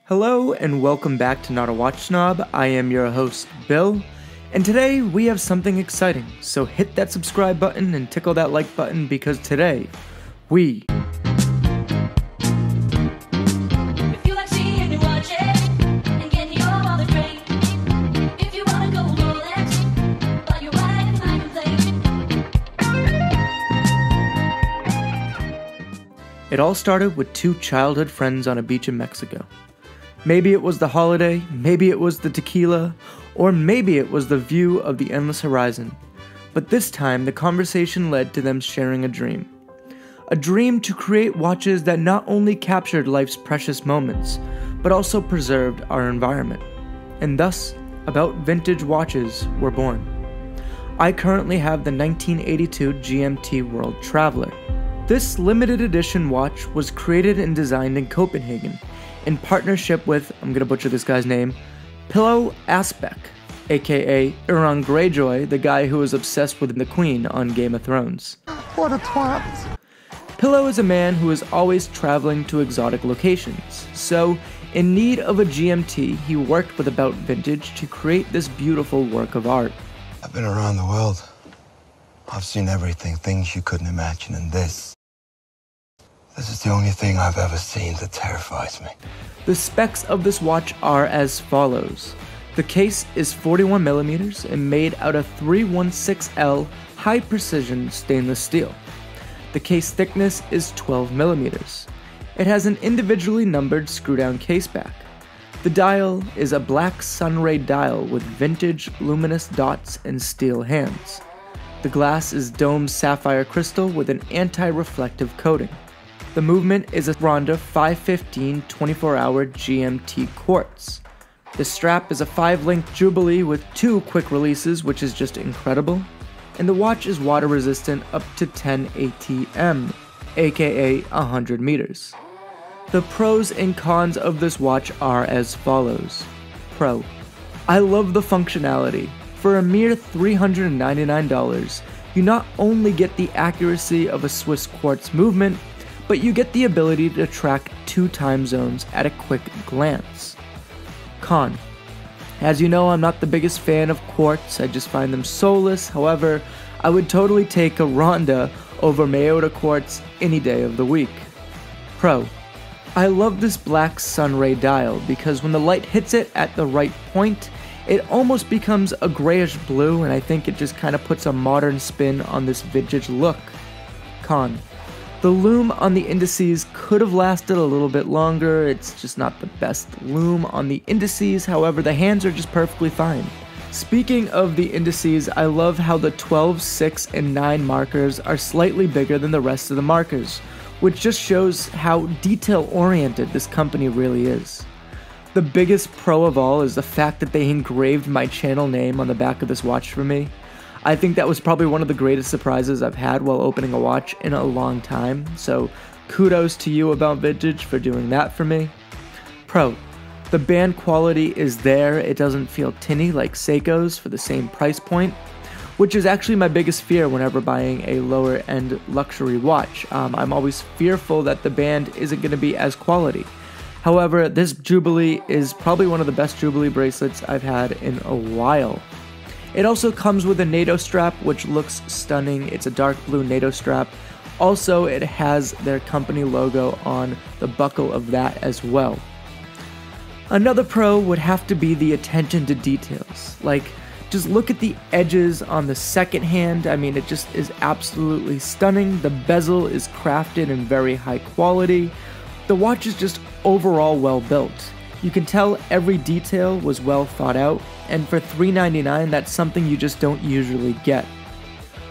Hello and welcome back to Not a Watch Snob. I am your host, Bill, and today we have something exciting, so hit that subscribe button and tickle that like button because today, we... It all started with two childhood friends on a beach in Mexico. Maybe it was the holiday, maybe it was the tequila, or maybe it was the view of the endless horizon. But this time, the conversation led to them sharing a dream. A dream to create watches that not only captured life's precious moments, but also preserved our environment. And thus, About Vintage watches were born. I currently have the 1982 GMT World Traveler. This limited edition watch was created and designed in Copenhagen in partnership with, I'm gonna butcher this guy's name, Pillow Asbeck, aka Euron Greyjoy, the guy who was obsessed with the Queen on Game of Thrones. What a twat! Pillow is a man who is always traveling to exotic locations, so in need of a GMT, he worked with About Vintage to create this beautiful work of art. I've been around the world. I've seen everything, things you couldn't imagine, and this is the only thing I've ever seen that terrifies me. The specs of this watch are as follows. The case is 41mm and made out of 316L high precision stainless steel. The case thickness is 12mm. It has an individually numbered screw-down case back. The dial is a black sunray dial with vintage luminous dots and steel hands. The glass is domed sapphire crystal with an anti-reflective coating. The movement is a Ronda 515 24-hour GMT quartz. The strap is a 5-link Jubilee with 2 quick releases, which is just incredible. And the watch is water resistant up to 10 ATM, aka 100 meters. The pros and cons of this watch are as follows. Pro. I love the functionality. For a mere $399, you not only get the accuracy of a Swiss quartz movement, but you get the ability to track 2 time zones at a quick glance. Con. As you know, I'm not the biggest fan of quartz, I just find them soulless. However, I would totally take a Ronda over Mayota quartz any day of the week. Pro. I love this black sunray dial because when the light hits it at the right point, it almost becomes a grayish blue, and I think it just kind of puts a modern spin on this vintage look. Con. The lume on the indices could have lasted a little bit longer. It's just not the best lume on the indices, however the hands are just perfectly fine. Speaking of the indices, I love how the 12, 6, and 9 markers are slightly bigger than the rest of the markers, which just shows how detail-oriented this company really is. The biggest pro of all is the fact that they engraved my channel name on the back of this watch for me. I think that was probably one of the greatest surprises I've had while opening a watch in a long time, so kudos to you About Vintage for doing that for me. Pro. The band quality is there, it doesn't feel tinny like Seiko's for the same price point, which is actually my biggest fear whenever buying a lower end luxury watch. I'm always fearful that the band isn't going to be as quality. However, this Jubilee is probably one of the best Jubilee bracelets I've had in a while. It also comes with a NATO strap, which looks stunning. It's a dark blue NATO strap. Also, it has their company logo on the buckle of that as well. Another pro would have to be the attention to details. Like, just look at the edges on the second hand. I mean, it just is absolutely stunning. The bezel is crafted in very high quality. The watch is just overall well built. You can tell every detail was well thought out, and for $399, that's something you just don't usually get.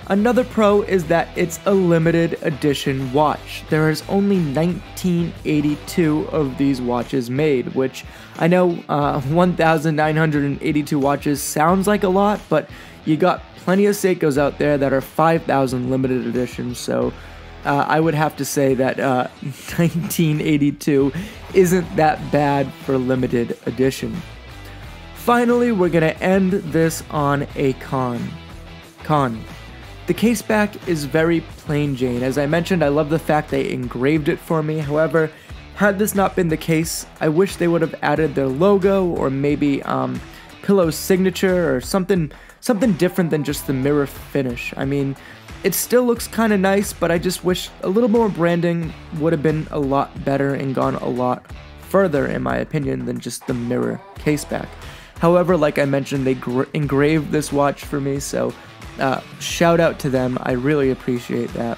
Another pro is that it's a limited edition watch. There is only 1982 of these watches made, which I know 1,982 watches sounds like a lot, but you got plenty of Seikos out there that are 5,000 limited editions, so I would have to say that 1982 isn't that bad for limited edition. Finally, we're gonna end this on a con. The case back is very plain Jane. As I mentioned, I love the fact they engraved it for me. However, Had this not been the case, I wish they would have added their logo or maybe Pillow's signature or something different than just the mirror finish. I mean, it still looks kind of nice, but I just wish a little more branding would have been a lot better and gone a lot further, in my opinion, than just the mirror caseback. However, like I mentioned, they engraved this watch for me, so shout out to them. I really appreciate that.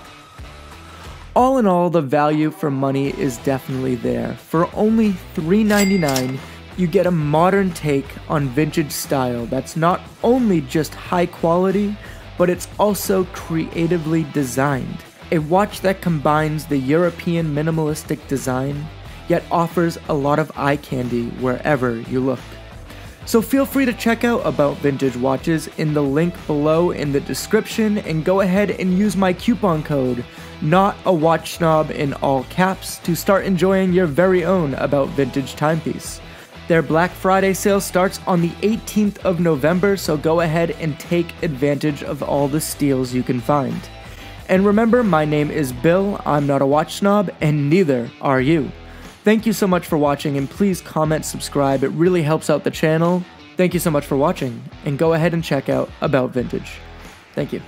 All in all, the value for money is definitely there. For only $3.99, you get a modern take on vintage style that's not only just high quality, but it's also creatively designed. A watch that combines the European minimalistic design, yet offers a lot of eye candy wherever you look. So feel free to check out About Vintage Watches in the link below in the description, and go ahead and use my coupon code, NOTAWATCHSNOB in all caps, to start enjoying your very own About Vintage Timepiece. Their Black Friday sale starts on the 18th of November, so go ahead and take advantage of all the steals you can find. And remember, my name is Bill, I'm not a watch snob, and neither are you. Thank you so much for watching, and please comment, subscribe, it really helps out the channel. Thank you so much for watching, and go ahead and check out About Vintage. Thank you.